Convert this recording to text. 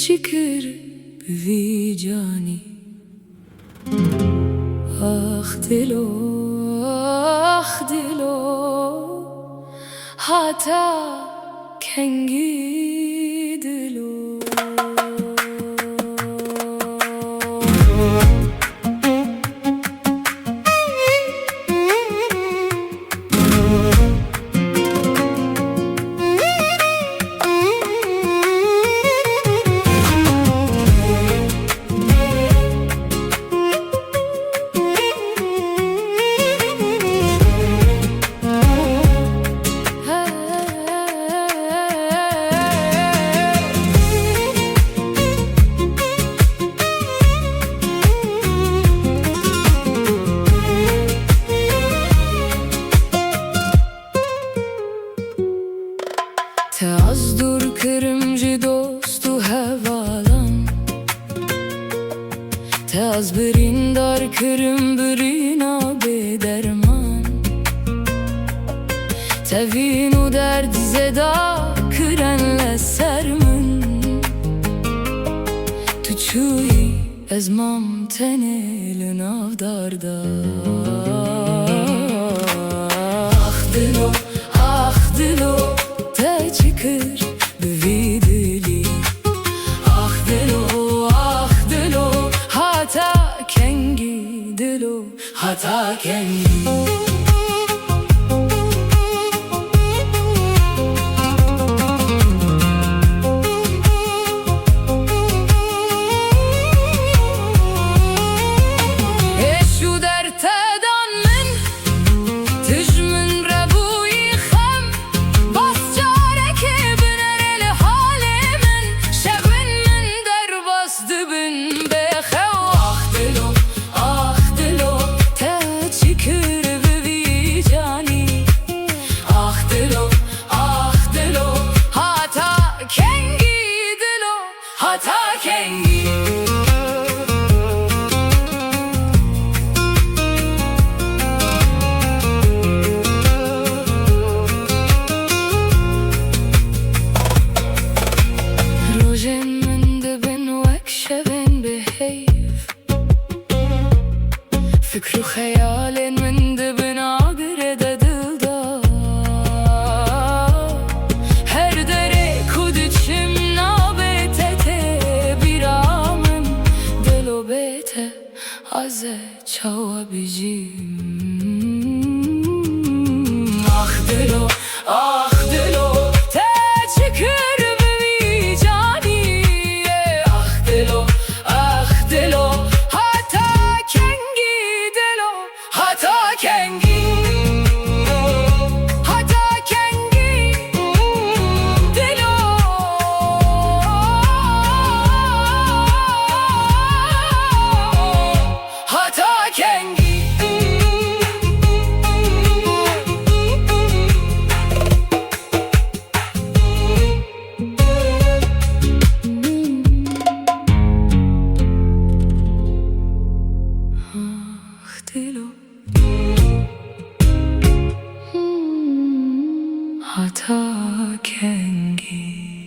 çıkır vicani. Ah dilo, ah dilo, hata kengi dilo. Te az dur kırımcı dostu hevalan, te az birindar kırım birina bederman, te vinu derd zeda kırenle sermin. Tu çuyi ezmam tenelin avdarda. Ah dilo, ah dilo, te çıkır vidili. Ah dilo, ah dilo, hata kengi dilo, hata kengi. Hata kengi. Rojen min dibin wek şevin beheyv, fikru khayalin min dibin agrede dilda. Her dere kudiçim Aze çavabicim. Ah dilo, ah dilo, te çıkır vicani. Ah dilo, ah dilo, hata kengi dilo, hata kengi. Hata kengi dilo. Hata kengi. Ah dilo, hata kengi.